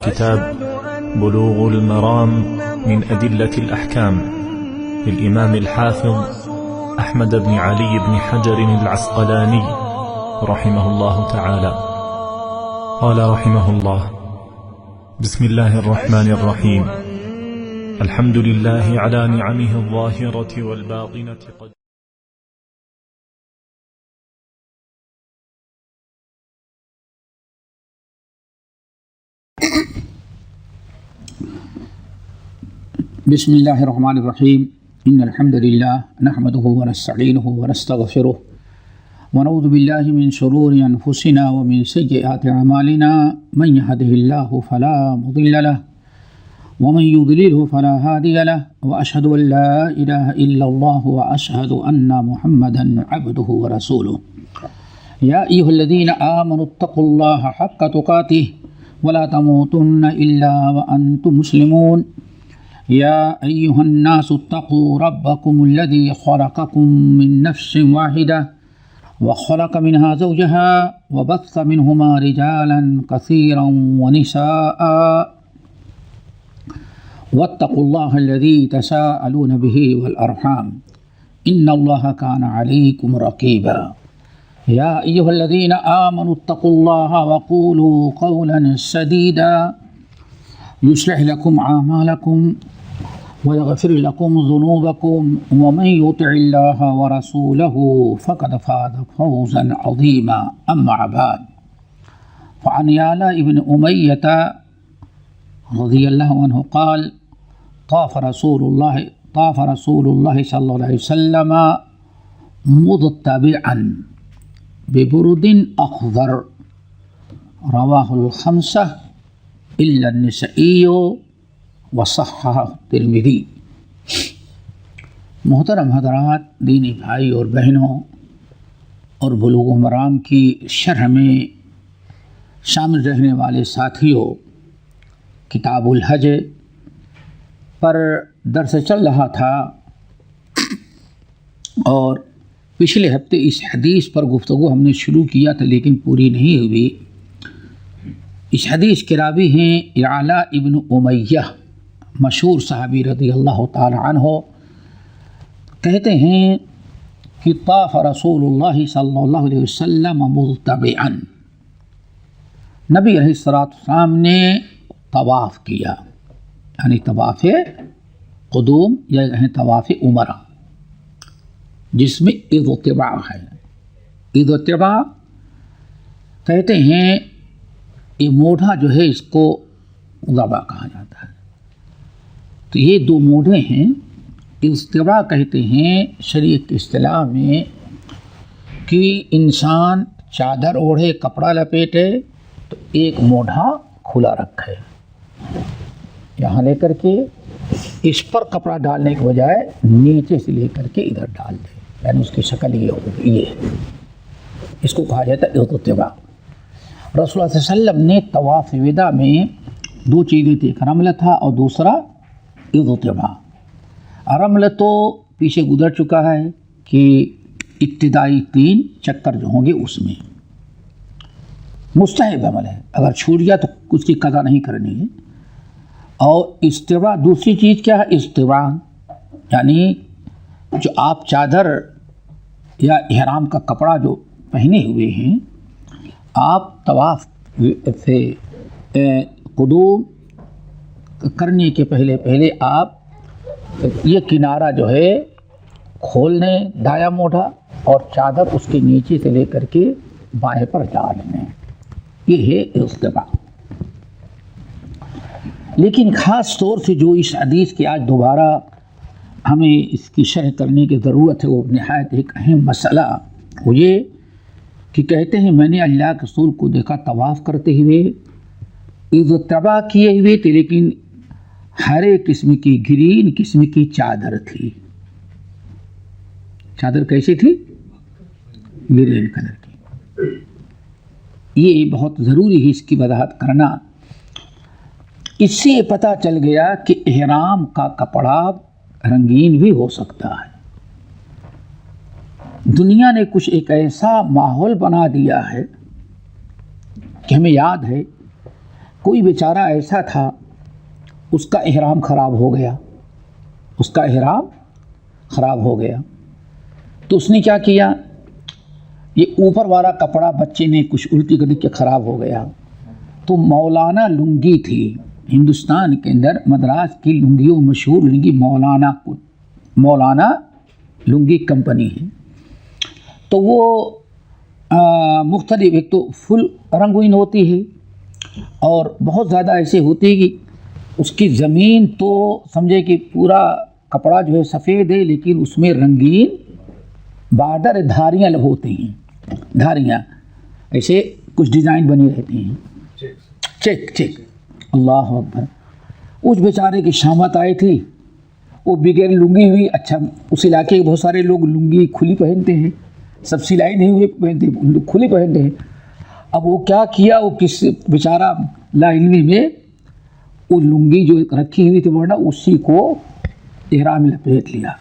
كتاب بلوغ المرام من أدلة الأحكام للإمام الحافظ أحمد بن علي بن حجر العسقلاني رحمه الله تعالى. قال رحمه الله: بسم الله الرحمن الرحيم. الحمد لله على نعمه الظاهرة والباطنة. بسم الله الرحمن الرحيم. إن الحمد لله نحمده ونستعينه ونستغفره ونعوذ بالله من شرور أنفسنا ومن سيئات أعمالنا. من يهده الله فلا مضل له ومن يضلله فلا هادي له، وأشهد أن لا إله إلا الله وأشهد أن محمدا عبده ورسوله. يا أيها الذين آمنوا اتقوا الله حق تقاته ولا تموتن إلا وأنتم مسلمون. يا أيها الناس اتقوا ربكم الذي خلقكم من نفس واحدة وخلق منها زوجها وبث منهما رجالا كثيرا ونساء، واتقوا الله الذي تساءلون به والأرحام إن الله كان عليكم رقيبا. يا أيها الذين آمنوا اتقوا الله وقولوا قولا سديدا يصلح لكم أعمالكم ويغفر لكم ذنوبكم، ومن يطع الله ورسوله فقد فاز فوزا عظيما. أما بعد، فعن يعلى بن أمية رضي الله عنه قال: طاف رسول الله صلى الله عليه وسلم مضطبعا ببرد أخضر. رواه الخمسة إلا النسائي وصححہ ترمذی۔ محترم حضرات، دینی بھائی اور بہنوں، اور بلوغ المرام کی شرح میں شامل رہنے والے ساتھیوں، کتاب الحج پر درس چل رہا تھا اور پچھلے ہفتے اس حدیث پر گفتگو ہم نے شروع کیا تھا لیکن پوری نہیں ہوئی۔ اس حدیث کے راوی ہیں یعلا ابن امیہ، مشہور صحابی رضی اللہ تعالی عنہ۔ کہتے ہیں کہ طاف رسول اللہ صلی اللہ علیہ وسلم مضطبعا، نبی علیہ السلام نے طواف کیا، یعنی طواف قدوم یا طواف عمرہ، جس میں اضطباع ہے۔ اضطباع کہتے ہیں یہ موڑھا جو ہے اس کو ضبع کہا جاتا ہے۔ تو یہ دو موڑھے ہیں۔ اضطباع کہتے ہیں شریعت کی اصطلاح میں کہ انسان چادر اوڑھے، کپڑا لپیٹے تو ایک موڑھا کھلا رکھے، یہاں لے کر کے اس پر کپڑا ڈالنے کے بجائے نیچے سے لے کر کے ادھر ڈال دے، یعنی اس کی شکل یہ ہوگی، یہ اس کو کہا جاتا ہے اضطباع۔ رسول اللہ صلی اللہ علیہ وسلم نے طواف وداع میں دو چیزیں تھیں، ایک رمل تھا اور دوسرا اضطباع۔ رمل تو پیچھے گزر چکا ہے کہ ابتدائی 3 چکر جو ہوں گے اس میں مستحب عمل ہے، اگر چھوٹ گیا تو اس کی قضا نہیں کرنی ہے۔ اور اضطباع دوسری چیز کیا ہے؟ اضطباع یعنی جو آپ چادر یا احرام کا کپڑا جو پہنے ہوئے ہیں، آپ طواف سے قدوم کرنے کے پہلے آپ یہ کنارہ جو ہے کھول لیں، دایاں موڑھا، اور چادر اس کے نیچے سے لے کر کے بائیں پر ڈال لیں، یہ ہے اضطباع۔ لیکن خاص طور سے جو اس حدیث کی آج دوبارہ ہمیں اس کی شرح کرنے کی ضرورت ہے، وہ نہایت ایک اہم مسئلہ وہ یہ کہ کہتے ہیں میں نے اللہ کے رسول کو دیکھا طواف کرتے ہوئے، اضطباع کیے ہوئے تھے، لیکن ہر ایک قسم کی گرین قسم کی چادر تھی۔ چادر کیسی تھی؟ گرین کلر کی۔ یہ بہت ضروری ہے اس کی وضاحت کرنا۔ اس سے پتہ چل گیا کہ احرام کا کپڑا رنگین بھی ہو سکتا ہے۔ دنیا نے کچھ ایک ایسا ماحول بنا دیا ہے کہ ہمیں یاد ہے کوئی بیچارہ ایسا تھا اس کا احرام خراب ہو گیا، اس کا احرام خراب ہو گیا، تو اس نے کیا کیا، یہ اوپر والا کپڑا بچے نے کچھ الٹی کر کے خراب ہو گیا، تو مولانا لنگی تھی ہندوستان کے اندر، مدراس کی لنگیوں مشہور لنگی مولانا لنگی کمپنی ہے، تو وہ مختلف، ایک تو فل رنگین ہوتی ہے اور بہت زیادہ ایسے ہوتی ہے کہ اس کی زمین تو سمجھے کہ پورا کپڑا جو ہے سفید ہے، لیکن اس میں رنگین بارڈر دھاریاں ہوتی ہیں، دھاریاں ایسے کچھ ڈیزائن بنی رہتی ہیں، چیک اللہ اکبر۔ اس بیچارے کی شامت آئی تھی، وہ بغیر لنگی ہوئی، اچھا اس علاقے کے بہت سارے لوگ لنگی کھلی پہنتے ہیں، سب سلائی نہیں ہوئے پہنتے، کھلی پہنتے ہیں۔ اب وہ کیا کیا، وہ کس بیچارہ لا علمی میں وہ لنگی جو رکھی ہوئی تھی ورنہ اسی کو احرام لپیٹ لیا،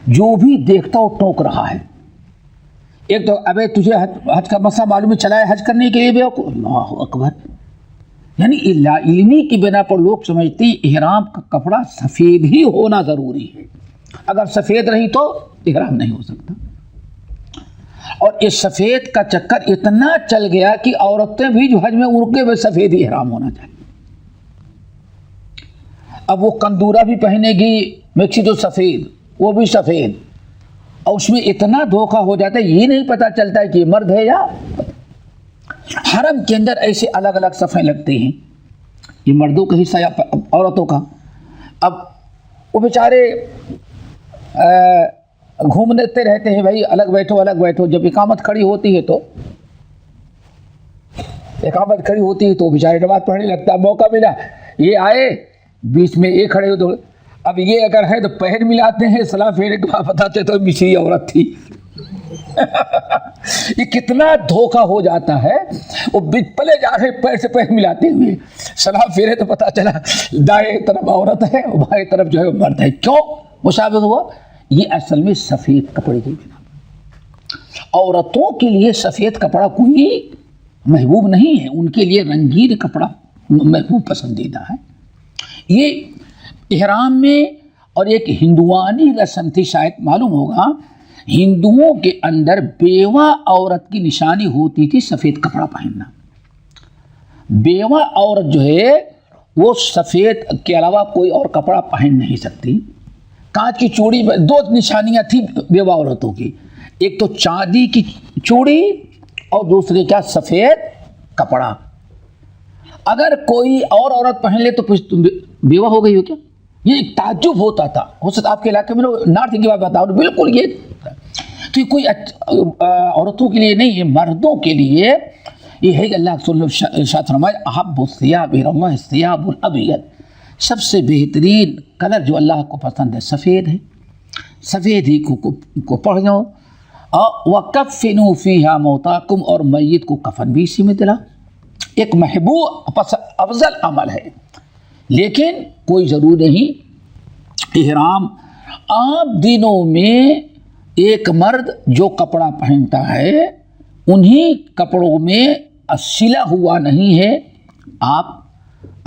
جو بھی دیکھتا وہ ٹوک رہا ہے۔ ایک تو ابے تجھے حج کا مسئلہ معلوم چلا ہے حج کرنے کے لیے بھی، اللہ اکبر، یعنی لا علمی کی بنا پر لوگ سمجھتے ہیں احرام کا کپڑا سفید ہی ہونا ضروری ہے، اگر سفید رہی تو احرام نہیں ہو سکتا۔ اور اس سفید کا چکر اتنا چل گیا کہ عورتیں بھی جو حج میں ان کے بھی سفید ہی احرام ہونا چاہیے۔ اب وہ کندورا بھی پہنے گی میکسی تو سفید، وہ بھی سفید، اور اس میں اتنا دھوکہ ہو جاتا ہے یہ نہیں پتہ چلتا ہے کہ یہ مرد ہے یا حرم کے اندر ایسے الگ الگ صفحے لگتے ہیں، یہ مردوں کا حصہ یا عورتوں کا۔ اب وہ بیچارے گھومتے رہتے ہیں، بھائی الگ بیٹھو، جب اقامت کھڑی ہوتی ہے تو بیچارے نماز پڑھنے لگتا ہے، موقع ملا یہ آئے بیچ میں ایک کھڑے ہو، تو اب یہ اگر ہے تو پہن ملاتے ہیں، سلام پھیرے کے بعد بتاتے تو مصری عورت تھی۔ یہ کتنا دھوکہ ہو جاتا ہے، وہ پلے جا رہے پیر سے پیر ملاتے ہوئے، سلام پھیرے تو پتہ چلا دائیں طرف عورت ہے اور بائیں طرف جو ہے مرد ہے۔ کیوں مشابہت ہوا؟ یہ اصل میں سفید کپڑے کی بنا پر۔ عورتوں کے لیے سفید کپڑا کوئی محبوب نہیں ہے، ان کے لیے رنگین کپڑا محبوب پسندیدہ ہے۔ یہ احرام میں، اور ایک ہندوانی رسم تھی، شاید معلوم ہوگا، ہندوؤں کے اندر بیوہ عورت کی نشانی ہوتی تھی سفید کپڑا پہننا۔ بیوہ عورت جو ہے وہ سفید کے علاوہ کوئی اور کپڑا پہن نہیں سکتی۔ کانچ کی چوڑی میں دو نشانیاں تھیں بیوہ عورتوں کی، ایک تو چاندی کی چوڑی اور دوسرے کیا، سفید کپڑا۔ اگر کوئی اور عورت پہن لے تو تم بیوہ ہو گئی ہو کیا؟ یہ ایک تعجب ہوتا تھا، ہو سکتا آپ کے علاقے میں نارتھ کی بات بتاؤ، بالکل یہ تو یہ کوئی عورتوں کے لیے نہیں ہے، مردوں کے لیے یہ ہے کہ اللہ صلی اللہ علیہ وسلم فرمائے احب الثیاب الی اللہ الثیاب الابیض، سب سے بہترین کلر جو اللہ کو پسند ہے سفید ہے، سفید ہی کو پہنو، وَكَفِّنُوا فِيهَا مَوْتَاكُمْ، اور میت کو کفن بھی اسی میں دلا، ایک محبوب افضل عمل ہے۔ لیکن کوئی ضروری نہیں، احرام عام دنوں میں ایک مرد جو کپڑا پہنتا ہے انہی کپڑوں میں سلا ہوا نہیں ہے، آپ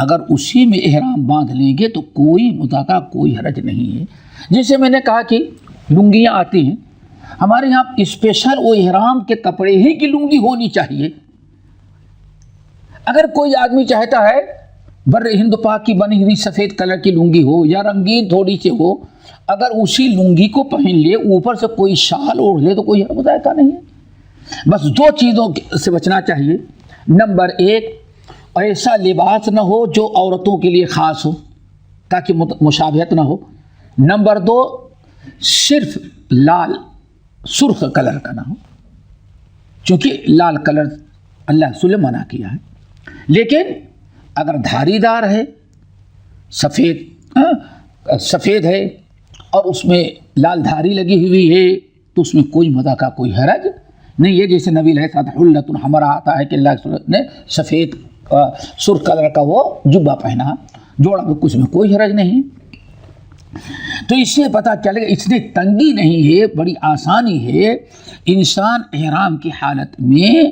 اگر اسی میں احرام باندھ لیں گے تو کوئی متاقہ، کوئی حرج نہیں ہے۔ جیسے میں نے کہا کہ لنگیاں آتی ہیں ہمارے یہاں، اسپیشل وہ احرام کے کپڑے ہی کی لنگی ہونی چاہیے۔ اگر کوئی آدمی چاہتا ہے بر ہند پاک کی بنی ہوئی سفید کلر کی لنگی ہو یا رنگین تھوڑی سی ہو، اگر اسی لنگی کو پہن لے، اوپر سے کوئی شال اوڑھ لے تو کوئی مذائقہ نہیں ہے۔ بس دو چیزوں سے بچنا چاہیے، نمبر ایک ایسا لباس نہ ہو جو عورتوں کے لیے خاص ہو تاکہ مشابہت نہ ہو، نمبر دو صرف لال سرخ کلر کا نہ ہو، چونکہ لال کلر اللہ رسول نے منع کیا ہے۔ لیکن اگر دھاری دار ہے، سفید ہے اور اس میں لال دھاری لگی ہوئی ہے تو اس میں کوئی مزہ کا کوئی حرج نہیں ہے۔ جیسے نبی علیہ السلام حلۃ حمراء آتا ہے کہ اللہ کے رسول نے سفید سرخ کلر کا وہ جبہ پہنا، جوڑا میں کچھ میں کوئی حرج نہیں۔ تو اس سے پتہ چلے گا اتنی تنگی نہیں ہے، بڑی آسانی ہے۔ انسان احرام کی حالت میں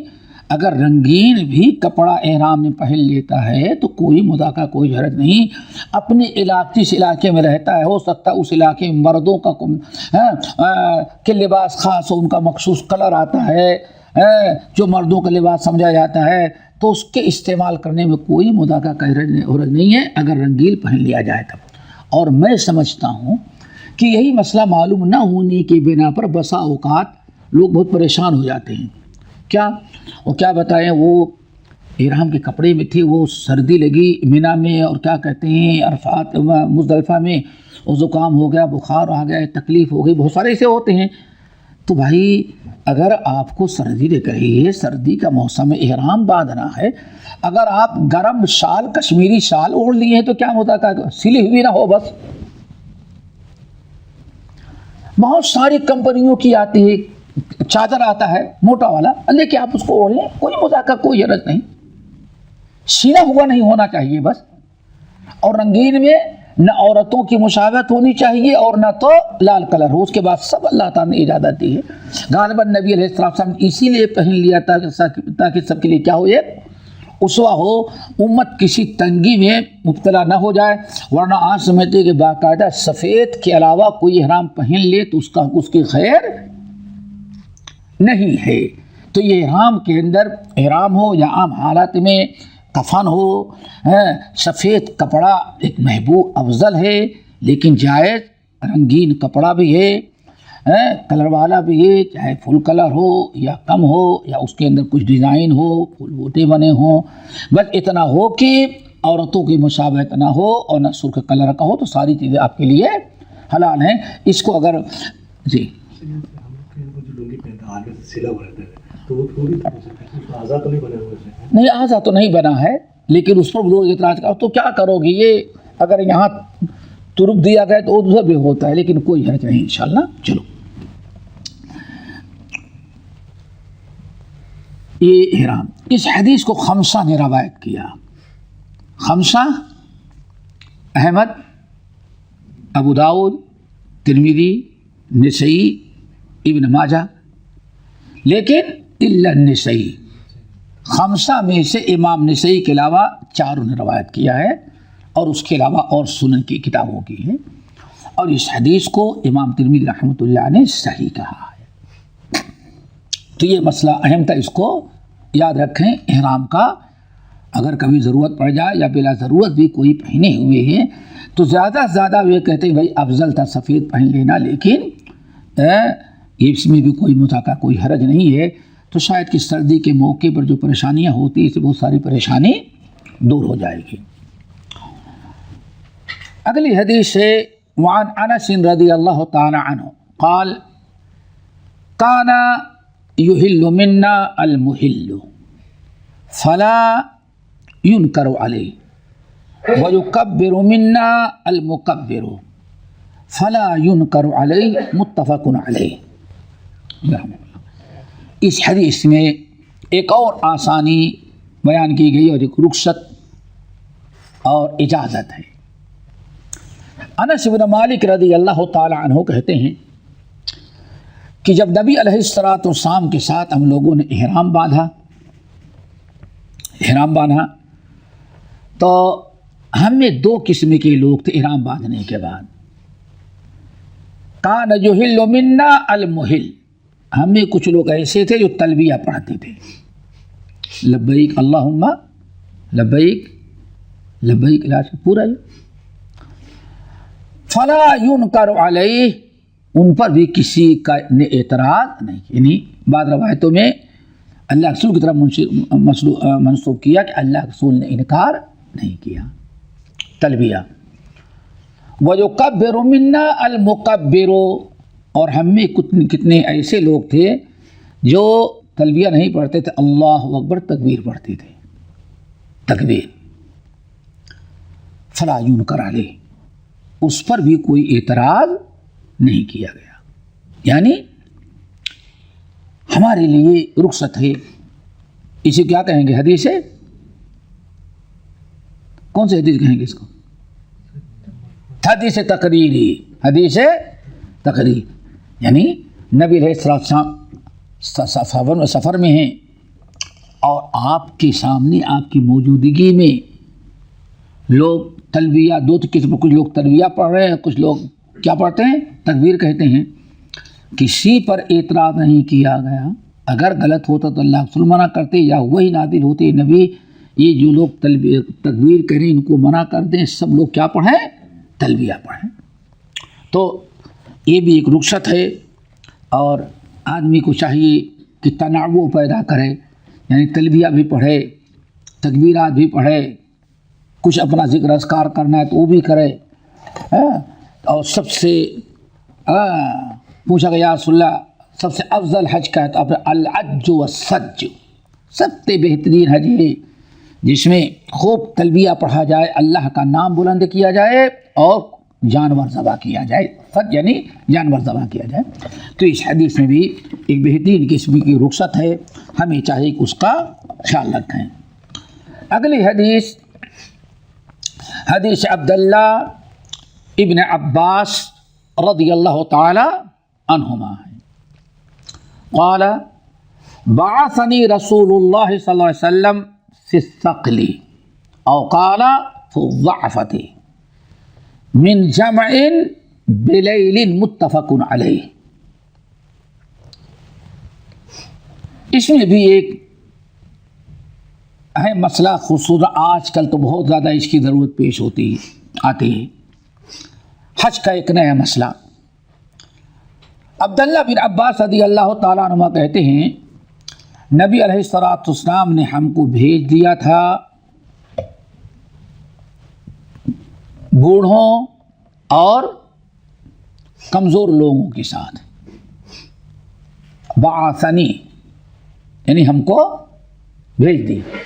اگر رنگین بھی کپڑا احرام میں پہن لیتا ہے تو کوئی مذاکرہ، کوئی حرج نہیں. اپنے علاقے، جس علاقے میں رہتا ہے، ہو سکتا ہے اس علاقے میں مردوں کا کہ لباس خاص ہو، ان کا مخصوص کلر آتا ہے جو مردوں کا لباس سمجھا جاتا ہے، تو اس کے استعمال کرنے میں کوئی مذاکرہ کا حرج نہیں ہے اگر رنگین پہن لیا جائے تب. اور میں سمجھتا ہوں کہ یہی مسئلہ معلوم نہ ہونے کی بنا پر بسا اوقات لوگ بہت پریشان ہو جاتے ہیں. کیا بتائیں، وہ احرام کے کپڑے میں تھے، وہ سردی لگی مینا میں، اور کیا کہتے ہیں عرفات مزدلفہ میں، وہ زکام ہو گیا، بخار آ گیا، تکلیف ہو گئی، بہت سارے ایسے ہوتے ہیں. تو بھائی اگر آپ کو سردی لگ رہی ہے، سردی کا موسم احرام باندھنا ہے، اگر آپ گرم شال، کشمیری شال اوڑھ لیے ہیں تو کیا ہوتا ہے، سلی ہوئی نہ ہو بس. بہت ساری کمپنیوں کی آتی ہے چادر، آتا ہے موٹا والا، لیکن آپ اس کو اوڑھ لیں، کوئی مذاکرہ، کوئی حرج نہیں. سینا ہوا نہیں ہونا چاہیے بس. اور رنگین میں نہ عورتوں کی مشابہت ہونی چاہیے اور نہ تو لال کلر ہو. اس کے بعد سب اللہ تعالیٰ نے اجازت دی ہے. غالباً نبی علیہ السلام نے اسی لیے پہن لیا تاکہ سب کے لیے کیا ہو، یہ اسوہ ہو، امت کسی تنگی میں مبتلا نہ ہو جائے. ورنہ آج سمجھتے کہ باقاعدہ سفید کے علاوہ کوئی احرام پہن لے تو اس کی خیر نہیں ہے. تو یہ احرام کے اندر، احرام ہو یا عام حالات میں کفن ہو، سفید کپڑا ایک محبوب افضل ہے، لیکن جائز رنگین کپڑا بھی ہے، کلر والا بھی ہے، چاہے فل کلر ہو یا کم ہو، یا اس کے اندر کچھ ڈیزائن ہو، پھول بوٹے بنے ہوں، بس اتنا ہو کہ عورتوں کی مشابہت نہ ہو اور نہ سرخ کلر کا ہو، تو ساری چیزیں آپ کے لیے حلال ہیں. اس کو اگر جی نہیں، آزاد تو نہیں بنا ہے، لیکن اس پر لوگ اعتراض کرو تو کیا کرو گے، یہ اگر یہاں ترک دیا گیا تو ادھر بھی ہوتا ہے، لیکن کوئی حرج نہیں انشاءاللہ. چلو، یہ احرام. اس حدیث کو خمسہ نے روایت کیا. خمسہ: احمد، ابو داؤد، ترمذی، نسائی، ابن ماجہ. لیکن الا النسائی، خمسہ میں سے امام نسائی کے علاوہ چاروں نے روایت کیا ہے، اور اس کے علاوہ اور سنن کی کتابوں کی ہے. اور اس حدیث کو امام ترمذی رحمۃ اللہ نے صحیح کہا ہے. تو یہ مسئلہ اہم تھا، اس کو یاد رکھیں. احرام کا اگر کبھی ضرورت پڑ جائے یا بلا ضرورت بھی کوئی پہنے ہوئے ہیں تو زیادہ سے زیادہ وہ کہتے ہیں بھائی افضل تھا سفید پہن لینا، لیکن اس میں بھی کوئی مذاکرہ، کوئی حرج نہیں ہے. تو شاید کہ سردی کے موقع پر جو پریشانیاں ہوتی ہیں، اس سے بہت ساری پریشانی دور ہو جائے گی. اگلی حدیث ہے وعن انس رضی اللہ تعالی عنہ قال کان یحل منا المحل فلا ينکر علیہ ویکبر منا المکبر فلا ينکر علیہ. متفق علیہ. اس حدیث میں ایک اور آسانی بیان کی گئی اور ایک رخصت اور اجازت ہے. انس بن مالک رضی اللہ تعالی عنہ کہتے ہیں کہ جب نبی علیہ الصلوۃ والسلام کے ساتھ ہم لوگوں نے احرام باندھا تو ہم میں دو قسم کے لوگ تھے. احرام باندھنے کے بعد کان یحل منا المحل، ہم میں کچھ لوگ ایسے تھے جو تلبیہ پڑھتے تھے، لبیک اللہم لبیک لبیک، پورا ہی. فلا ينکر علیہ، ان پر بھی کسی کا نے اعتراض نہیں کیا. یعنی بعض روایتوں میں اللہ رسول کی طرف منسوب کیا کہ اللہ رسول نے انکار نہیں کیا. تلبیہ. وَيُكَبِّرُ مِنَّا الْمُكَبِّرُ، اور ہم میں کتنے ایسے لوگ تھے جو تلبیہ نہیں پڑھتے تھے، اللہ اکبر تکبیر پڑھتے تھے، تکبیر. فلا ينکر علیہ، اس پر بھی کوئی اعتراض نہیں کیا گیا. یعنی ہمارے لیے رخصت ہے. اسے کیا کہیں گے؟ حدیث ہے. کون سی حدیث کہیں گے اس کو؟ حدیث تقریری. حدیث تقریر یعنی نبی علیہ السلام سفر میں ہیں اور آپ کے سامنے آپ کی موجودگی میں لوگ تلبیہ دو قسم، کچھ لوگ تلبیہ پڑھ رہے ہیں، کچھ لوگ کیا پڑھتے ہیں؟ تکبیر کہتے ہیں. کسی پر اعتراض نہیں کیا گیا. اگر غلط ہوتا تو اللہ رسول منع کرتے یا وہی نازل ہوتے نبی یہ جو لوگ تکبیر کریں ان کو منع کر دیں، سب لوگ کیا پڑھیں؟ تلبیہ پڑھیں. تو یہ بھی ایک رخصت ہے اور آدمی کو چاہیے کہ تنوع پیدا کرے، یعنی تلبیہ بھی پڑھے، تکبیرات بھی پڑھے، کچھ اپنا ذکر اذکار کرنا ہے تو وہ بھی کرے. اور سب سے پوچھا گیا یا رسول اللہ سب سے افضل حج کا ہے تو الحج والسج، سب سے بہترین حج ہے جس میں خوب تلبیہ پڑھا جائے، اللہ کا نام بلند کیا جائے اور جانور ذبح کیا جائے. سج یعنی جانور ذبح کیا جائے. تو اس حدیث میں بھی ایک بہترین قسم کی رخصت ہے، ہمیں چاہیے کہ اس کا خیال رکھیں. اگلی حدیث حدیث عبداللہ ابن عباس رضی اللہ تعالی عنہما ہے. قال بعثني رسول الله صلى الله عليه وسلم في الثقل او قال في الضعفة من جمع بليل متفق علیہ. اس میں بھی ایک اہم مسئلہ خصوصاً آج کل تو بہت زیادہ اس کی ضرورت پیش آتی ہے، حج کا ایک نیا مسئلہ. عبداللہ بن عباس رضی اللہ تعالیٰ عنہ کہتے ہیں نبی علیہ الصلوۃ والسلام نے ہم کو بھیج دیا تھا بوڑھوں اور کمزور لوگوں کے ساتھ. بعثنی یعنی ہم کو بھیج دیا.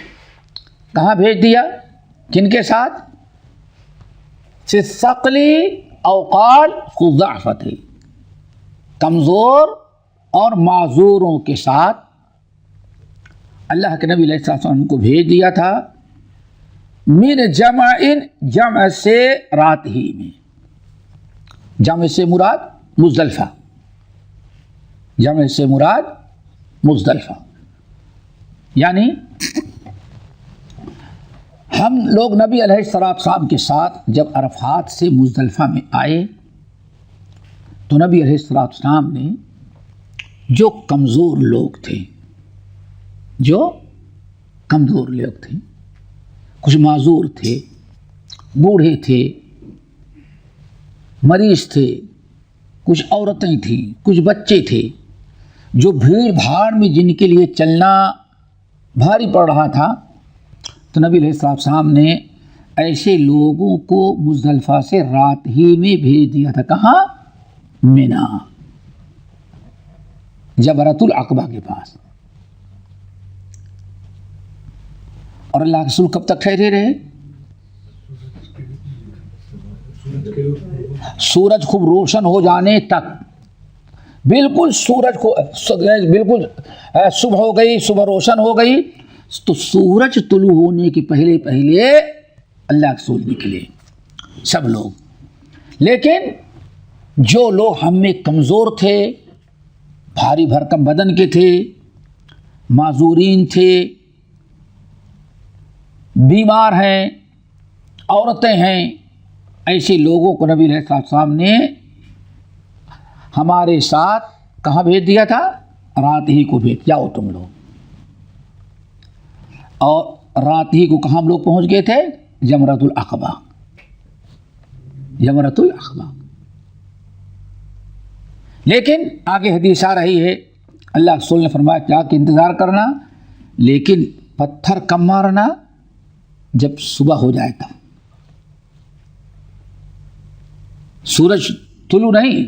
کہاں بھیج دیا؟ کن کے ساتھ؟ فی الثقل او قال فی الضعفۃ، کمزور اور معذوروں کے ساتھ اللہ کے نبی علیہ السلام کو بھیج دیا تھا. من جمع، جمع سے رات ہی میں، جمع سے مراد مزدلفہ، جمع سے مراد مزدلفہ. یعنی ہم لوگ نبی علیہ السلام کے ساتھ جب عرفات سے مزدلفہ میں آئے تو نبی علیہ السلام نے جو کمزور لوگ تھے، جو کمزور لوگ تھے، کچھ معذور تھے، بوڑھے تھے، مریض تھے، کچھ عورتیں تھیں، کچھ بچے تھے، جو بھیڑ بھاڑ میں جن کے لیے چلنا بھاری پڑ رہا تھا، تو نبی علیہ السلام نے ایسے لوگوں کو مزدلفہ سے رات ہی میں بھیج دیا تھا. کہاں؟ مینا، جمرۃ العقبہ کے پاس. اور اللہ کے رسول کب تک ٹھہرے رہے؟ سورج خوب روشن ہو جانے تک. بالکل سورج کو بالکل صبح ہو گئی، صبح روشن ہو گئی تو سورج طلوع ہونے کے پہلے پہلے اللہ کے رسول نکلے سب لوگ. لیکن جو لوگ ہم میں کمزور تھے، بھاری بھرکم بدن کے تھے، معذورین تھے، بیمار ہیں، عورتیں ہیں، ایسے لوگوں کو نبی علیہ السلام نے ہمارے ساتھ کہاں بھیج دیا تھا؟ رات ہی کو بھیج جاؤ تم لوگ. اور رات ہی کو کہاں ہم لوگ پہنچ گئے تھے؟ جمرۃ العقبہ. جمرۃ العقبہ. لیکن آگے حدیث آ رہی ہے، اللہ رسول نے فرمایا کیا کہ انتظار کرنا، لیکن پتھر کم مارنا جب صبح ہو جائے تب. سورج طلوع نہیں،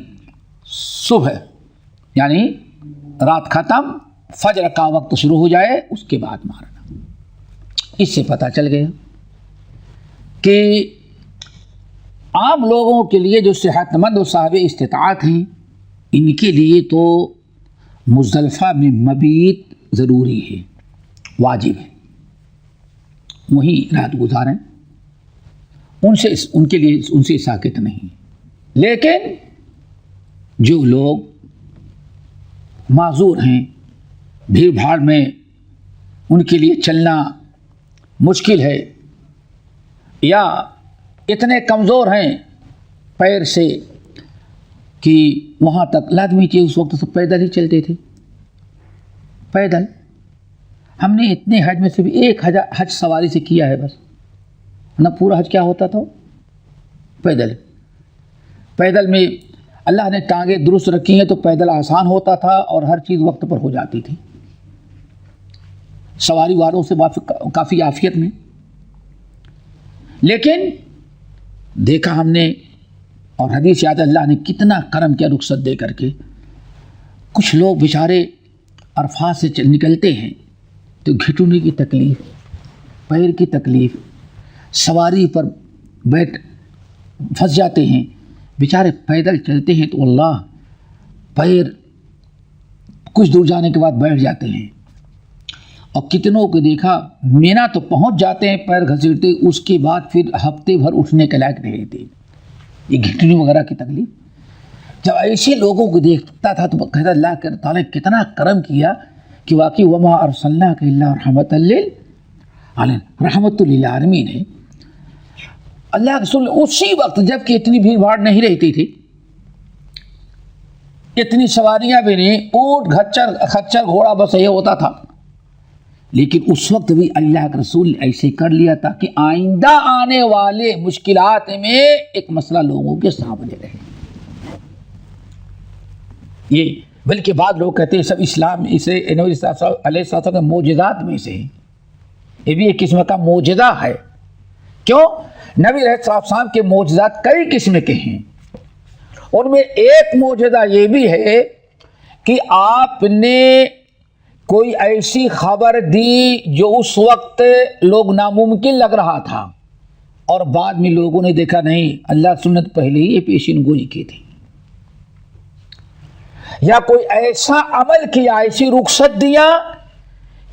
صبح یعنی رات ختم، فجر کا وقت شروع ہو جائے اس کے بعد مارنا. اس سے پتہ چل گیا کہ عام لوگوں کے لیے جو صحت مند و صاحب استطاعت ہیں ان کے لیے تو مزدلفہ میں مبیت ضروری ہے، واجب ہے، وہیں رات گزاریں، ان کے لیے ان سے ساکت نہیں. لیکن جو لوگ معذور ہیں، بھیڑ بھاڑ میں ان کے لیے چلنا مشکل ہے یا اتنے کمزور ہیں پیر سے کہ وہاں تک لازمی چاہیے اس وقت سب پیدل ہی چلتے تھے. پیدل ہم نے اتنے حج میں سے بھی ایک حج سواری سے کیا ہے بس، نہ پورا حج کیا ہوتا تھا پیدل. پیدل میں اللہ نے ٹانگیں درست رکھی ہیں تو پیدل آسان ہوتا تھا اور ہر چیز وقت پر ہو جاتی تھی، سواری والوں سے کافی عافیت میں. لیکن دیکھا ہم نے اور حدیث یاد اللہ نے کتنا کرم کیا رخصت دے کر کے. کچھ لوگ بیچارے عرفات سے نکلتے ہیں تو گھٹنے کی تکلیف، پیر کی تکلیف، سواری پر بیٹھ پھنس جاتے ہیں، بیچارے پیدل چلتے ہیں تو اللہ پیر کچھ دور جانے کے بعد بیٹھ جاتے ہیں. اور کتنوں کو دیکھا مینا تو پہنچ جاتے ہیں پیر گھسیٹتے، اس کے بعد پھر ہفتے بھر اٹھنے کے لائق نہیں رہتے. یہ گھٹنی وغیرہ کی تکلیف. جب ایسے لوگوں کو دیکھتا تھا تو کہتا اللہ تعالیٰ کتنا کرم کیا کہ واقعی وما ارسلناک الا رحمۃ للعالمین، رحمۃ للعالمین ہے. اللہ کے رسول اسی وقت جب کہ اتنی بھیڑ بھاڑ نہیں رہتی تھی، اتنی سواریاں بھی نہیں، اونٹ خچر گھوڑا بس یہ ہوتا تھا، لیکن اس وقت بھی اللہ کے رسول نے ایسے کر لیا تھا کہ آئندہ آنے والے مشکلات میں ایک مسئلہ لوگوں کے سامنے رہے. یہ بلکہ بعض لوگ کہتے ہیں سب اسلام اسے نبی صلی اللہ علیہ وسلم کے معجزات میں سے یہ بھی ایک قسم کا معجزہ ہے. کیوں؟ نبی علیہ السلام کے معجزات کئی قسم کے ہیں. ان میں ایک معجزہ یہ بھی ہے کہ آپ نے کوئی ایسی خبر دی جو اس وقت لوگ ناممکن لگ رہا تھا اور بعد میں لوگوں نے دیکھا نہیں اللہ سنت پہلے ہی یہ پیشین گوئی کی تھی. یا کوئی ایسا عمل کیا، ایسی رخصت دیا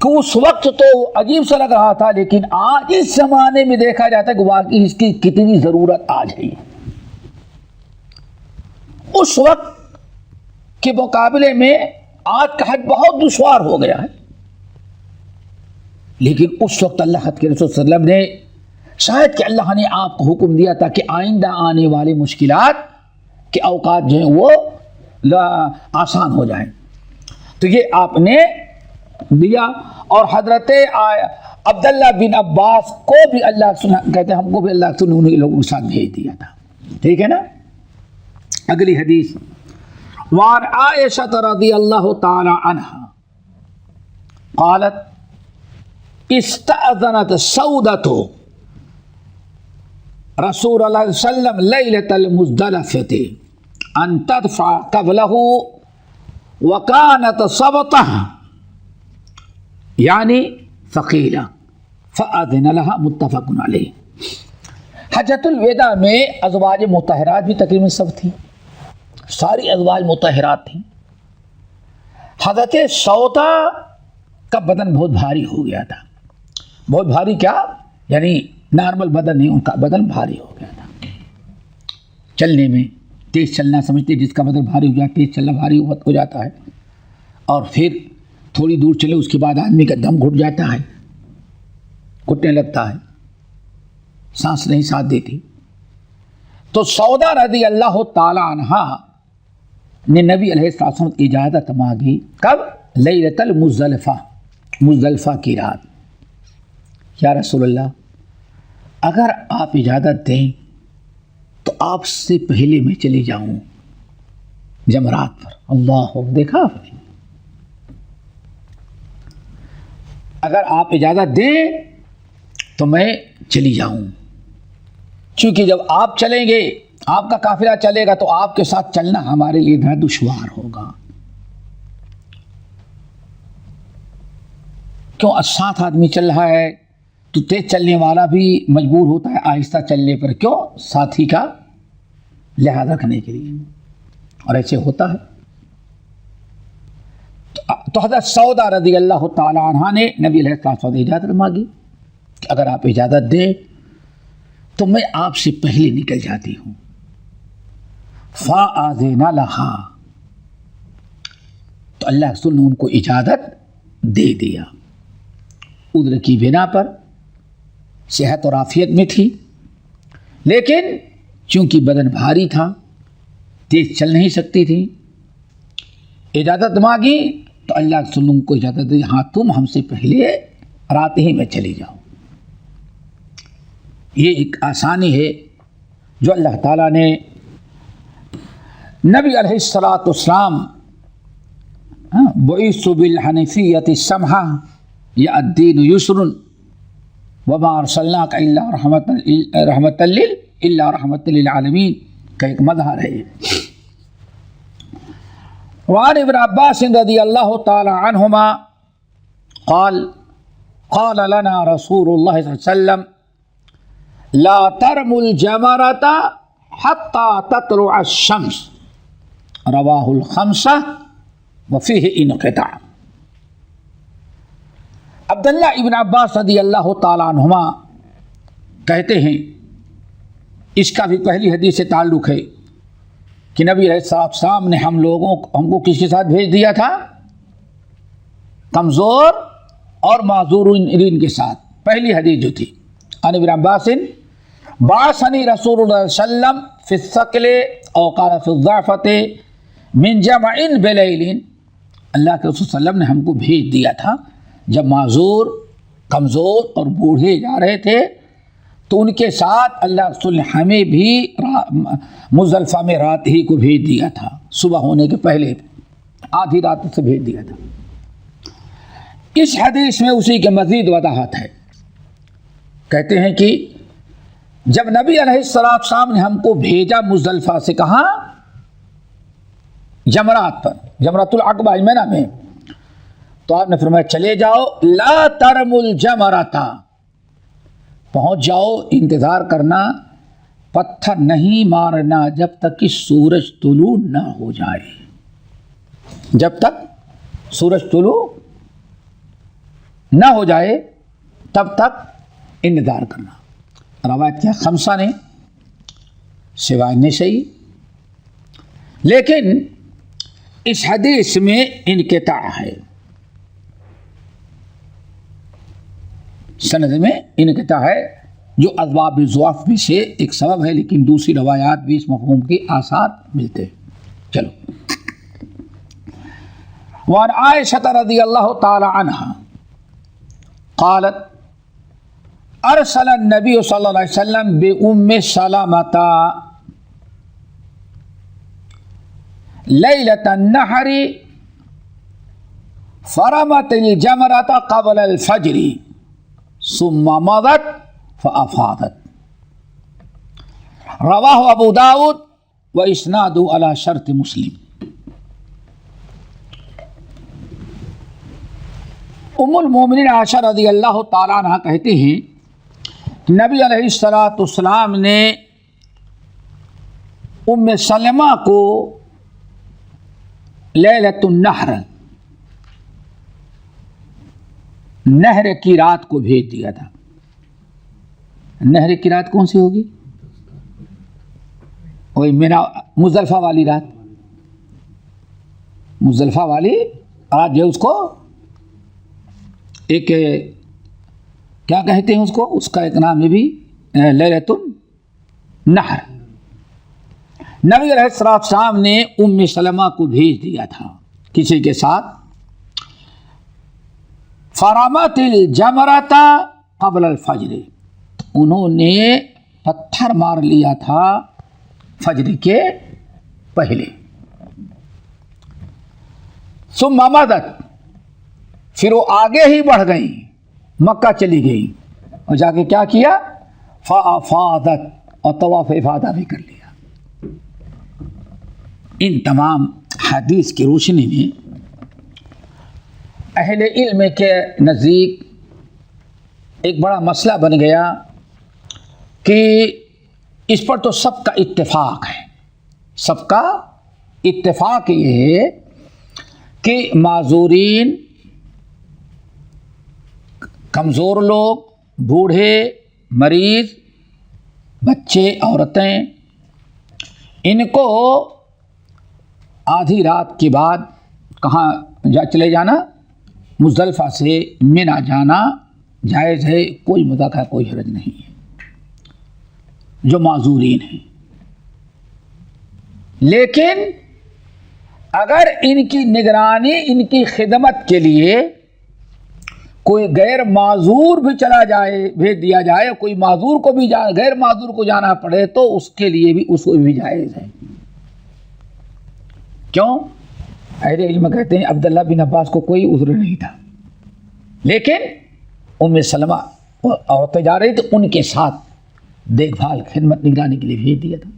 کہ اس وقت تو عجیب سا لگ رہا تھا لیکن آج اس زمانے میں دیکھا جاتا ہے کہ واقعی اس کی کتنی ضرورت آج ہے. اس وقت کے مقابلے میں آج کا حج بہت دشوار ہو گیا ہے، لیکن اس وقت اللہ کے رسول صلی اللہ علیہ وسلم نے شاید کہ اللہ نے آپ کو حکم دیا تھا کہ آئندہ آنے والی مشکلات کے اوقات جو ہیں وہ آسان ہو جائیں. تو یہ آپ نے دیا. اور حضرت عبداللہ بن عباس کو بھی اللہ کہتے ہیں ہم کو بھی اللہ نے انہیں لوگوں کے ساتھ بھیج دیا تھا. ٹھیک ہے نا. اگلی حدیث وعن عائشہ رضی اللہ تعالی عنہا قالت استأذنت سودة رسول اللہ صلی اللہ علیہ وسلم لیلۃ المزدلفۃ ان تدفع قبلہ وكانت صبطہ یعنی ثقیلہ فأذن لها متفق علیہ. حجۃ الوداع میں ازواج مطہرات بھی تقریباً سب تھیں، ساری ازواج مطہرات تھیں. حضرت سودا کا بدن بہت بھاری ہو گیا تھا. بہت بھاری کیا یعنی نارمل بدن نہیں، ان کا بدن بھاری ہو گیا تھا. چلنے میں تیز چلنا سمجھتے جس کا بدن بھاری ہو جاتا ہے تیز چلنا بھاری ہو جاتا ہے، اور پھر تھوڑی دور چلے اس کے بعد آدمی کا دم گھٹ جاتا ہے، گھٹنے لگتا ہے، سانس نہیں ساتھ دیتی. تو سودا رضی اللہ تعالی عنہا نے نبی علیہ السلام اجازت مانگی. کب؟ لیلۃ المزدلفہ، مزدلفہ کی رات. یا رسول اللہ اگر آپ اجازت دیں تو آپ سے پہلے میں چلی جاؤں جمرات پر. اللہ دیکھا آپ نے، اگر آپ اجازت دیں تو میں چلی جاؤں، چونکہ جب آپ چلیں گے آپ کا قافلہ چلے گا تو آپ کے ساتھ چلنا ہمارے لیے بہت دشوار ہوگا. کیوں؟ ساتھ آدمی چل رہا ہے تو تیز چلنے والا بھی مجبور ہوتا ہے آہستہ چلنے پر. کیوں؟ ساتھی کا لحاظ رکھنے کے لیے، اور ایسے ہوتا ہے. تو حضرت سودا رضی اللہ تعالی عنہ نے نبی علیہ السلام سے اجازت مانگی کہ اگر آپ اجازت دیں تو میں آپ سے پہلے نکل جاتی ہوں. فَآذِنَ لَهَا، تو اللہ رسول نے ان کو اجازت دے دیا. عذر کی بنا پر صحت اور عافیت میں تھی، لیکن چونکہ بدن بھاری تھا، تیز چل نہیں سکتی تھی، اجازت مانگی تو اللہ کے رسول کو اجازت دی، ہاں تم ہم سے پہلے رات ہی میں چلی جاؤ۔ یہ ایک آسانی ہے جو اللہ تعالیٰ نے نبی علیہ الصلاۃ والسلام بعثت بالحنیفیۃ السمحہ یا الدین یسر وما ارسلناک الا رحمۃ للعالمین کا ایک مظہر ہے۔ وعن ابن عباس رضی اللہ تعالی عنہما قال لنا رسول اللہ صلی اللہ علیہ وسلم لا ترموا الجمرۃ حتى تطلع الشمس، رواہ الخمسہ وفیہ انقطاع۔ عبداللہ ابن عباس رضی اللہ تعالی عنہما کہتے ہیں، اس کا بھی پہلی حدیث سے تعلق ہے کہ نبی علیہ السلام نے ہم کو کس کے ساتھ بھیج دیا تھا؟ کمزور اور معذورین کے ساتھ۔ پہلی حدیث جو تھی عن ابن عباس بعثنی رسول اللہ صلی اللہ علیہ وسلم فی الثقل او قال فی الضعفۃ من جمع بلیل، اللہ کے رسول صلی اللہ علیہ وسلم نے ہم کو بھیج دیا تھا جب معذور، کمزور اور بوڑھے جا رہے تھے تو ان کے ساتھ اللہ رسول نے ہمیں بھی مزدلفہ میں رات ہی کو بھیج دیا تھا، صبح ہونے کے پہلے آدھی رات سے بھیج دیا تھا۔ اس حدیث میں اسی کے مزید وضاحت ہے۔ کہتے ہیں کہ جب نبی علیہ السلام نے ہم کو بھیجا مزدلفہ سے، کہاں؟ جمرات پر، جمرۃ العقبہ منہ میں، تو آپ نے فرمایا چلے جاؤ، لا ترموا الجمرۃ، پہنچ جاؤ، انتظار کرنا، پتھر نہیں مارنا جب تک کہ سورج طلوع نہ ہو جائے، جب تک سورج طلوع نہ ہو جائے تب تک انتظار کرنا۔ روایت کیا خمسہ نے سوائے نسائی، لیکن اس حدیث میں انقطاع ہے، سند میں انقطاع ہے، جو اسباب ضعف میں سے ایک سبب ہے، لیکن دوسری روایات بھی اس مفہوم کے آثار ملتے ہیں۔ چلو، وعن عائشہ رضی اللہ تعالی عنہا قالت ارسل النبی صلی اللہ علیہ وسلم بأم سلمۃ لیلۃ النحر فرمت الجمرۃ قبل الفجر ثم مضت فافاضت، رواہ ابو داؤد واسنادہ علی شرط مسلم۔ ام المومنین عائشہ رضی اللہ تعالیٰ عنہ کہتے ہیں کہ نبی علیہ الصلاۃ والسلام نے ام سلمہ کو لیلۃ النحر، نہر کی رات کو بھیج دیا تھا۔ نہر کی رات کون سی ہوگی؟ وہی مزدلفہ والی رات، مزدلفہ والی رات جو اس کو ایک کیا کہتے ہیں، اس کا ایک نام ہے بھی لیلۃ النحر۔ نبی علیہ السلام نے ام سلمہ کو بھیج دیا تھا کسی کے ساتھ، فرمت الجمرۃ قبل الفجر، انہوں نے پتھر مار لیا تھا فجر کے پہلے، ثم مضت، پھر وہ آگے ہی بڑھ گئیں، مکہ چلی گئی اور جا کے کیا کیا؟ فافاضت، اور طواف افاضہ بھی کر لیا۔ ان تمام حدیث کی روشنی میں اہل علم کے نزدیک ایک بڑا مسئلہ بن گیا کہ اس پر تو سب کا اتفاق ہے، سب کا اتفاق یہ ہے کہ معذورین، کمزور لوگ، بوڑھے، مریض، بچے، عورتیں، ان کو آدھی رات کے بعد کہاں چلے جانا؟ مزدلفہ سے منی جانا جائز ہے، کوئی مذاکرہ کوئی حرج نہیں ہے جو معذورین ہیں. لیکن اگر ان کی نگرانی، ان کی خدمت کے لیے کوئی غیر معذور بھی چلا جائے، بھیج دیا جائے، کوئی معذور کو بھی غیر معذور کو جانا پڑے تو اس کے لیے بھی اس کو بھی جائز ہے. کیوں؟ اہل علم کہتے ہیں عبداللہ بن عباس کو کوئی عذر نہیں تھا، لیکن ام سلمہ عورتیں جا رہی تو ان کے ساتھ دیکھ بھال خدمت نگرانی کے لیے بھیج دیا تھا.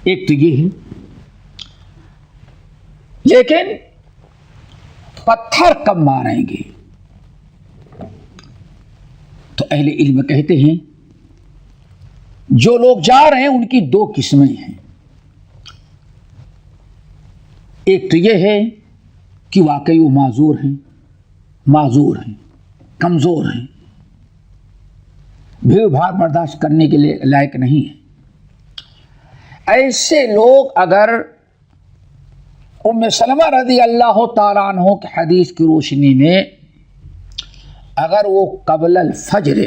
ایک تو یہ ہے. لیکن پتھر کب ماریں گے؟ تو اہل علم کہتے ہیں جو لوگ جا رہے ہیں ان کی دو قسمیں ہیں. ایک تو یہ ہے کہ واقعی وہ معذور ہیں، کمزور ہیں، بھیڑ بھاڑ برداشت کرنے کے لیے لائق نہیں ہے. ایسے لوگ اگر ام سلمہ رضی اللہ تعالیٰ عنہ کی حدیث کی روشنی میں اگر وہ قبل الفجر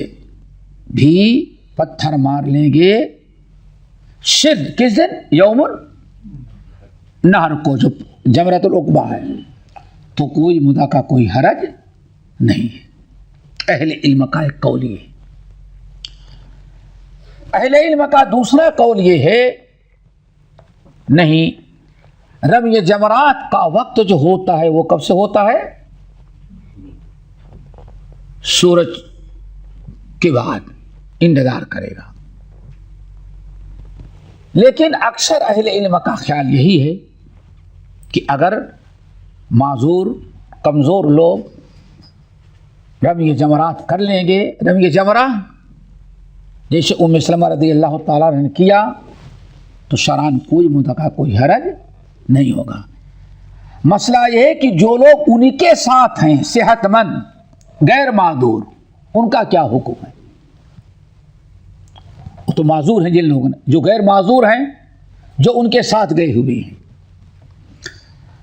بھی پتھر مار لیں گے، صرف کس دن؟ یوم النحر کو، جو جمرۃ العقبہ ہے، تو کوئی مدعا کا کوئی حرج نہیں ہے. اہل علم کا ایک قول یہ ہے. اہل علم کا دوسرا قول یہ ہے نہیں، رمی جمرات کا وقت جو ہوتا ہے وہ کب سے ہوتا ہے؟ سورج کے بعد انتظار کرے گا. لیکن اکثر اہل علم کا خیال یہی ہے کہ اگر معذور کمزور لوگ رمی جمرات کر لیں گے، رمی جمرہ جیسے ام سلمہ رضی اللہ تعالیٰ نے کیا، تو شرعاً کوئی مدعا کا کوئی حرج نہیں ہوگا. مسئلہ یہ ہے کہ جو لوگ ان کے ساتھ ہیں صحت مند غیر معذور، ان کا کیا حکم ہے؟ وہ تو معذور ہیں جن لوگوں نے، جو غیر معذور ہیں جو ان کے ساتھ گئے ہوئے ہیں،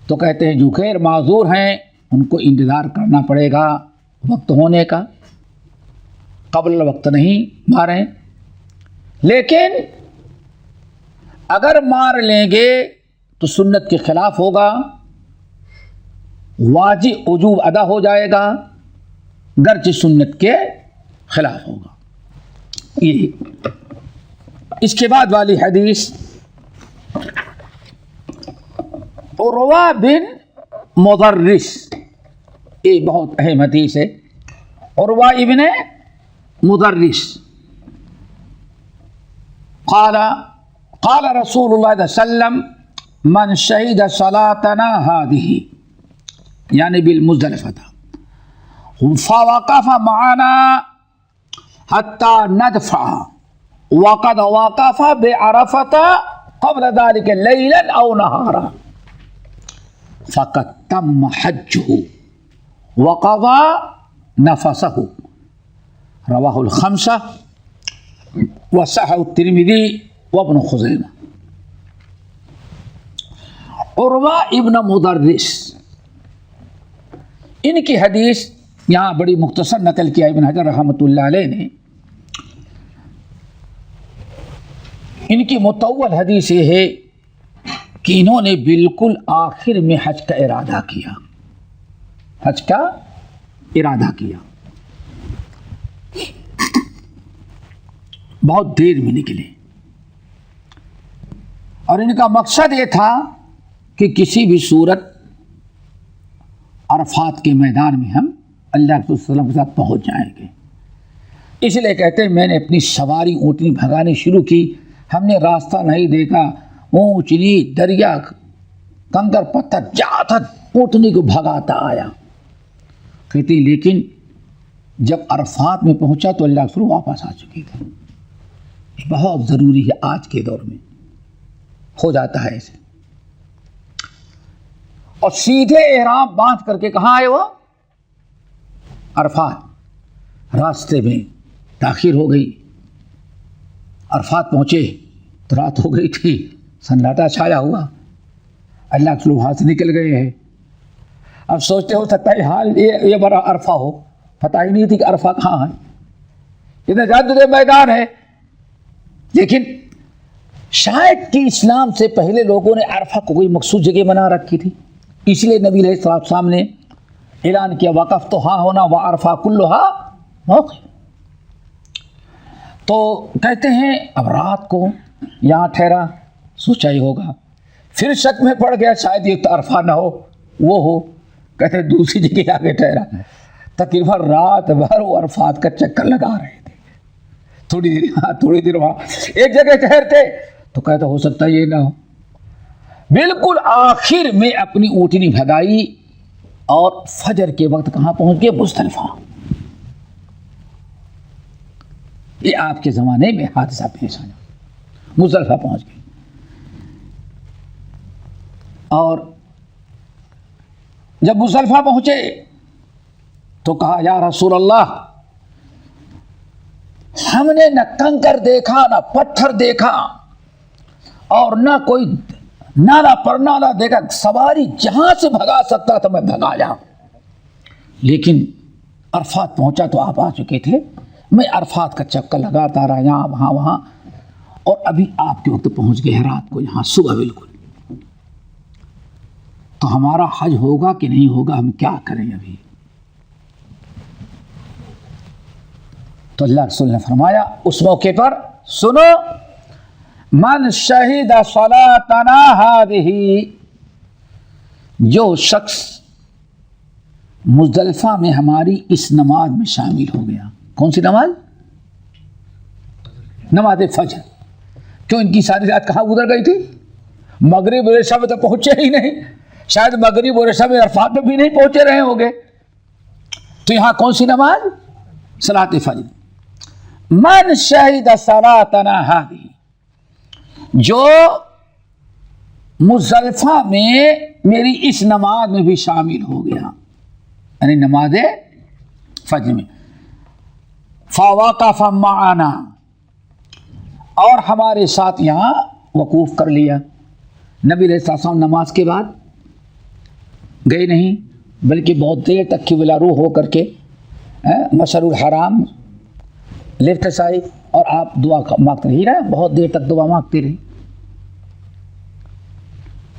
تو کہتے ہیں جو غیر معذور ہیں ان کو انتظار کرنا پڑے گا وقت ہونے کا، قبل وقت نہیں ماریں. لیکن اگر مار لیں گے تو سنت کے خلاف ہوگا، واجب وجوب ادا ہو جائے گا، گرچہ سنت کے خلاف ہوگا. یہ اس کے بعد والی حدیث عروہ بن مضرس، یہ بہت اہم حدیث ہے. عروہ ابن مضرس قال رسول اللہ صلی اللہ علیہ وسلم من شہد صلاتنا هذه یعنی بالمزدلفة فوقف معنا حتى ندفع وقد وقف بعرفة قبل ذلك ليلا أو نهارا فقد تم حجه وقضى نفسه. رواه الخمسة وصححه الترمذي وابن خزیمہ. عروہ ابن مضرس ان کی حدیث یہاں بڑی مختصر نقل کیا ابن حجر رحمۃ اللہ علیہ نے. ان کی مطول حدیث یہ ہے کہ انہوں نے بالکل آخر میں حج کا ارادہ کیا، حج کا ارادہ کیا، بہت دیر میں نکلے، اور ان کا مقصد یہ تھا کہ کسی بھی صورت عرفات کے میدان میں ہم اللہ کے وسلم کے ساتھ پہنچ جائیں گے. اس لیے کہتے ہیں میں نے اپنی سواری اونٹنی بھگانی شروع کی، ہم نے راستہ نہیں دیکھا، اونچ نیچ دریا کنکر پتھر جہاں تھا اونٹنی کو بھگاتا آیا. کہتے ہیں لیکن جب عرفات میں پہنچا تو اللہ کے رسول واپس آ چکے تھے. یہ بہت ضروری ہے، آج کے دور میں ہو جاتا ہے ایسے. اور سیدھے احرام باندھ کر کے کہاں آئے وہ؟ عرفات. راستے میں تاخیر ہو گئی، عرفات پہنچے تو رات ہو گئی تھی، سناٹا چھایا ہوا، اللہ کے لوگ ہاتھ سے نکل گئے ہیں. اب سوچتے ہو سکتا ہے حال یہ بڑا عرفہ ہو، پتہ ہی نہیں تھی کہ عرفہ کہاں ہے، اتنا جادو میدان ہے. لیکن شاید کہ اسلام سے پہلے لوگوں نے عرفہ کو کوئی مخصوص جگہ بنا رکھی تھی، اس لیے نبی علیہ السلام نے اعلان کیا وقف تو ہاں ہونا و عرفہ کلھا موقع. تو کہتے ہیں اب رات کو یہاں ٹھہرا، سوچا ہی ہوگا، پھر شک میں پڑ گیا شاید یہ تو عرفہ نہ ہو وہ ہو، کہتے ہیں دوسری جگہ آگے ٹھہرا. تقریباً رات بھر وہ عرفات کا چکر لگا رہے تھے، تھوڑی دیر ہاں تھوڑی دیر وہاں، ایک جگہ ٹھہرتے تو کہتے ہو سکتا ہے یہ نہ ہو. بالکل آخر میں اپنی اونٹنی بھگائی اور فجر کے وقت کہاں پہنچ گئے؟ مزدلفہ. یہ آپ کے زمانے میں حادثہ پیش آیا، مزدلفہ پہنچ گئے. اور جب مزدلفہ پہنچے تو کہا یا رسول اللہ، ہم نے نہ کنکر دیکھا نہ پتھر دیکھا اور نہ کوئی نالا پر نالا دیکھا، سواری جہاں سے بھگا سکتا تھا میں بھگا جاؤں، لیکن عرفات پہنچا تو آپ آ چکے تھے. میں عرفات کا چکر لگاتا رہا یہاں وہاں وہاں، اور ابھی آپ کے وقت پہنچ گئے رات کو یہاں صبح بالکل. تو ہمارا حج ہوگا کہ نہیں ہوگا، ہم کیا کریں ابھی؟ تو اللہ رسول نے فرمایا اس موقع پر سنو، من شہید صلاتنا ہذہ، جو شخص مزدلفہ میں ہماری اس نماز میں شامل ہو گیا. کون سی نماز؟ نماز فجر. کیوں ان کی ساری رات کہاں گزر گئی تھی؟ مغرب اور عشاء میں تو پہنچے ہی نہیں، شاید مغرب اور عشاء میں عرفات میں بھی نہیں پہنچے رہے ہوں گے. تو یہاں کون سی نماز؟ صلاۃ فجر. من شہید صلاتنا ہذہ، جو مزدلفہ میں میری اس نماز میں بھی شامل ہو گیا، یعنی نماز فجر میں، فوقف معنا، اور ہمارے ساتھ یہاں وقوف کر لیا. نبی علیہ السلام نماز کے بعد گئے نہیں، بلکہ بہت دیر تک کی ولا روح ہو کر کے مشعر الحرام لیفٹ سائڈ، اور آپ دعا مانگتے ہی رہے، بہت دیر تک دعا مانگتے رہے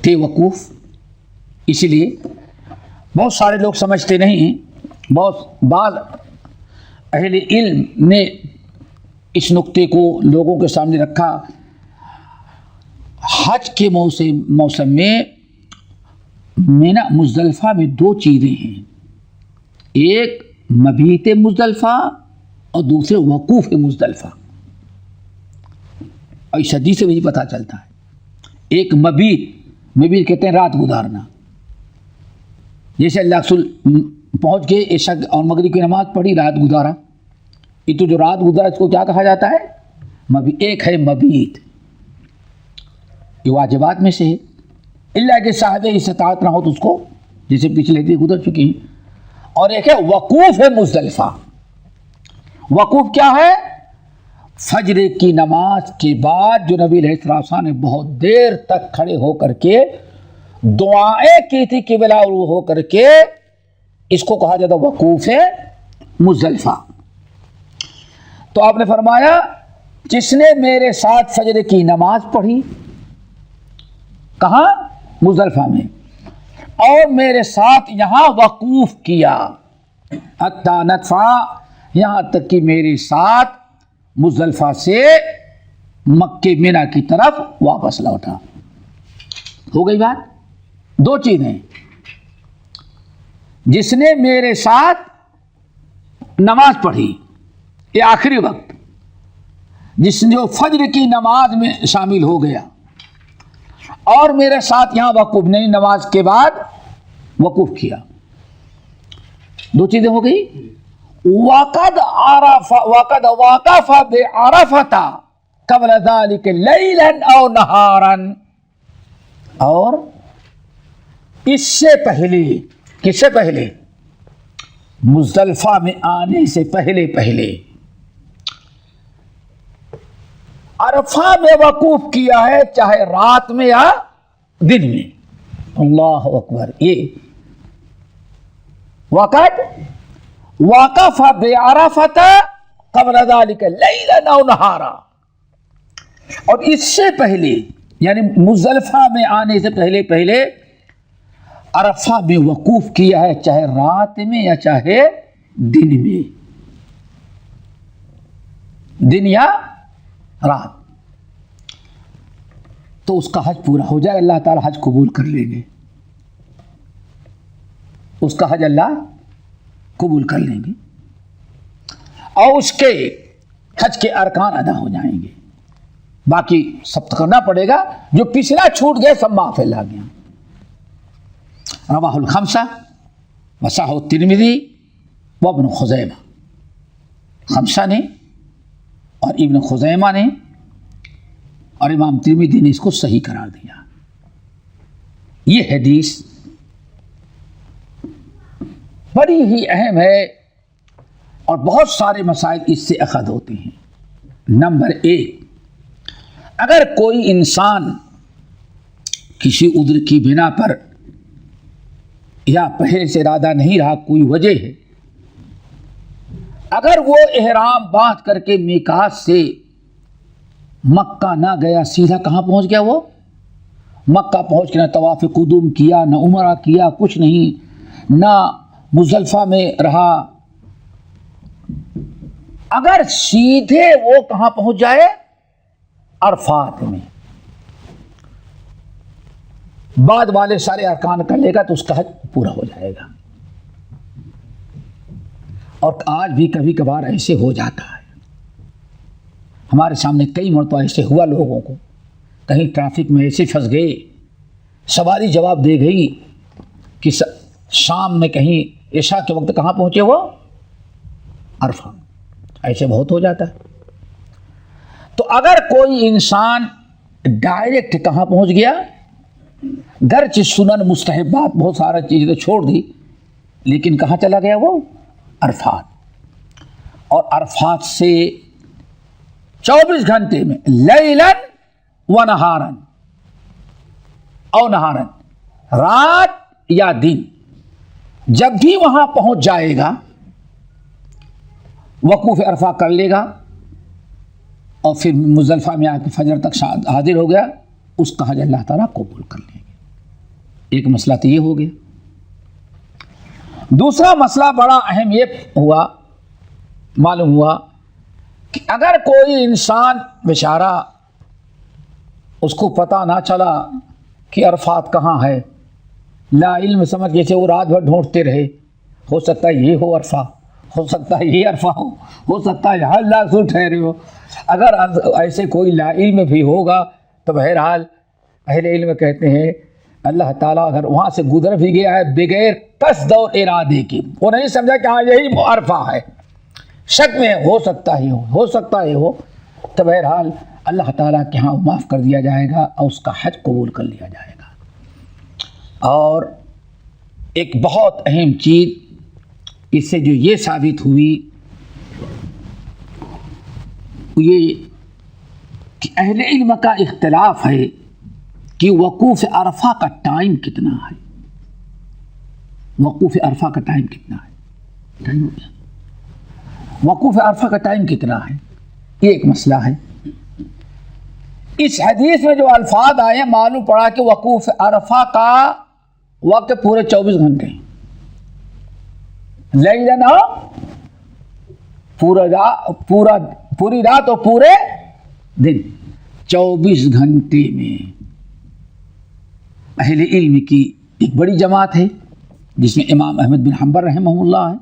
تھے وقوف. اسی لیے بہت سارے لوگ سمجھتے نہیں، بہت بعض اہل علم نے اس نقطے کو لوگوں کے سامنے رکھا. حج کے موسم میں مینا مزدلفہ میں دو چیزیں ہیں، ایک مبیت مزدلفہ اور دوسرے وقوف مزدلفہ. اور اس حدیث سے بھی پتہ چلتا ہے، ایک مبیت کہتے ہیں رات گزارنا. جیسے اللہ رسول پہنچ گئے، عشاء اور مغرب کی نماز پڑھی، رات گزارا. یہ تو جو رات گزارا اس کو کیا کہا جاتا ہے؟ ایک ہے مبیت، یہ واجبات میں سے ہے، اللہ کہ صاحب استطاعت نہ ہو تو اس کو، جیسے پچھلے دن گزر چکی ہیں. اور ایک ہے وقوف مزدلفہ. وقوف کیا ہے؟ فجر کی نماز کے بعد جو نبی علیہ السلام نے بہت دیر تک کھڑے ہو کر کے دعائیں کی تھی قبلہ رو ہو کر کے، اس کو کہا جاتا وقوف مزدلفہ. تو آپ نے فرمایا جس نے میرے ساتھ فجر کی نماز پڑھی، کہاں؟ مزدلفہ میں، اور میرے ساتھ یہاں وقوف کیا، حتی ندفع، یہاں تک کہ میرے ساتھ مزدلفہ سے مکہ مینا کی طرف واپس لوٹا. ہو گئی بات؟ دو چیزیں، جس نے میرے ساتھ نماز پڑھی یہ آخری وقت، جس نے جو فجر کی نماز میں شامل ہو گیا، اور میرے ساتھ یہاں وقوف نہیں، نماز کے بعد وقوف کیا. دو چیزیں ہو گئی. وقد وقف بعرفۃ قبل ذلك لیلا او نہارا، اور اس سے پہلے، کس سے پہلے؟ مزدلفہ میں آنے سے پہلے عرفہ میں وقوف کیا ہے، چاہے رات میں یا دن میں. اللہ اکبر. یہ وقت واقف بعرفۃ قبل ذلك لیلا او نہارا، اور اس سے پہلے یعنی مزدلفہ میں آنے سے پہلے عرفہ میں وقوف کیا ہے، چاہے رات میں یا چاہے دن میں، دن یا رات، تو اس کا حج پورا ہو جائے، اللہ تعالی حج قبول کر لیں گے، اس کا حج اللہ قبول کر لیں گے، اور اس کے حج کے ارکان ادا ہو جائیں گے، باقی سب کرنا پڑے گا، جو پچھلا چھوٹ گئے سب معاف اللہ گیا۔ رواہ الخمسہ وصححہ الترمذی وابن خزیمہ، خمسہ نے اور ابن خزیمہ نے اور امام ترمذی نے اس کو صحیح قرار دیا۔ یہ حدیث بڑی ہی اہم ہے اور بہت سارے مسائل اس سے اخذ ہوتے ہیں۔ نمبر 1، اگر کوئی انسان کسی عذر کی بنا پر یا پہلے سے ارادہ نہیں رہا، کوئی وجہ ہے، اگر وہ احرام باندھ کر کے میقات سے مکہ نہ گیا، سیدھا کہاں پہنچ گیا؟ وہ مکہ پہنچ کے نہ طواف قدوم کیا، نہ عمرہ کیا، کچھ نہیں، نہ مزدلفہ میں رہا، اگر سیدھے وہ کہاں پہنچ جائے؟ عرفات میں، بعد والے سارے ارکان کر لے گا تو اس کا حج پورا ہو جائے گا۔ اور آج بھی کبھی کبھار ایسے ہو جاتا ہے، ہمارے سامنے کئی مرتبہ ایسے ہوا، لوگوں کو کہیں ٹریفک میں ایسے پھنس گئے، سواری جواب دے گئی کہ شام میں کہیں عشاء کے وقت کہاں پہنچے؟ وہ عرفہ۔ ایسے بہت ہو جاتا ہے۔ تو اگر کوئی انسان ڈائریکٹ کہاں پہنچ گیا، گرچہ سنن مستحبات بہت سارا چیزیں تو چھوڑ دی، لیکن کہاں چلا گیا؟ وہ عرفات۔ اور عرفات سے 24 گھنٹے میں لیلاً و نہاراً او نہاراً، رات یا دن، جب بھی وہاں پہنچ جائے گا وقوف عرفہ کر لے گا، اور پھر مزدلفہ میں آ کے فجر تک حاضر ہو گیا، اس کا حج اللہ تعالیٰ قبول کر لیں گے۔ ایک مسئلہ تو یہ ہو گیا۔ دوسرا مسئلہ بڑا اہم یہ ہوا، معلوم ہوا کہ اگر کوئی انسان بیچارہ اس کو پتہ نہ چلا کہ عرفات کہاں ہے، لا علم سمجھ جیسے وہ رات بھر ڈھونڈتے رہے، ہو سکتا ہے یہ ہو عرفہ، ہو سکتا ہے یہ عرفہ ہو سکتا ہے ہر لاکھ سو ٹھہرے ہو۔ اگر ایسے کوئی لا علم بھی ہوگا تو بہرحال اہل علم کہتے ہیں اللہ تعالیٰ اگر وہاں سے گزر بھی گیا ہے بغیر قصد اور ارادے کے، وہ نہیں سمجھا کہ ہاں یہی عرفہ ہے، شک میں ہو سکتا ہی ہو سکتا ہے ہو، تو بہرحال اللہ تعالیٰ کے ہاں معاف کر دیا جائے گا اور اس کا حج قبول کر لیا جائے گا۔ اور ایک بہت اہم چیز اس سے جو یہ ثابت ہوئی یہ کہ اہل علم کا اختلاف ہے کہ وقوف عرفہ کا ٹائم کتنا ہے، وقوف عرفہ کا ٹائم کتنا ہے، وقوف عرفہ کا ٹائم کتنا ہے، یہ ایک مسئلہ ہے۔ اس حدیث میں جو الفاظ آئے معلوم پڑا کہ وقوف عرفہ کا وقت پورے 24 گھنٹے، لیلاً پوری رات اور پورے دن، 24 گھنٹے میں۔ اہل علم کی ایک بڑی جماعت ہے جس میں امام احمد بن حنبل رحمہ اللہ ہے،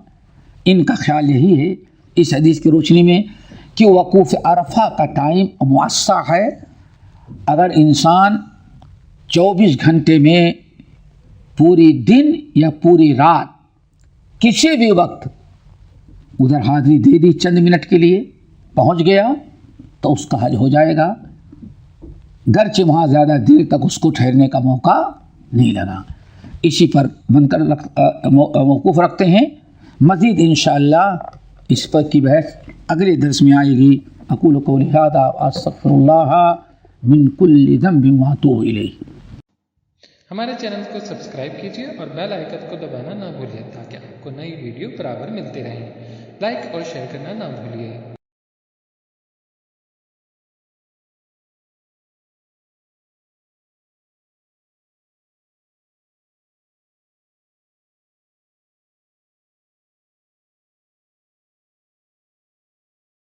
ان کا خیال یہی ہے اس حدیث کی روشنی میں کہ وقوف عرفہ کا ٹائم موسع ہے۔ اگر انسان 24 گھنٹے میں پوری دن یا پوری رات کسی بھی وقت ادھر حاضری دے دی، چند منٹ کے لیے پہنچ گیا تو اس کا حج ہو جائے گا، گرچہ وہاں زیادہ دیر تک اس کو ٹھہرنے کا موقع نہیں لگا۔ اسی پر بن کر موقوف رکھتے ہیں، مزید انشاءاللہ اس پر کی بحث اگلے درس میں آئے گی۔ اقول قولی ھذا واستغفر اللہ من کل ذنب واتوب الیہ۔ ہمارے چینل کو سبسکرائب کیجیے اور بیل آئیکن کو دبانا نہ بھولیے تاکہ آپ کو نئی ویڈیو برابر ملتے رہیں۔ لائک اور شیئر کرنا نہ بھولیے۔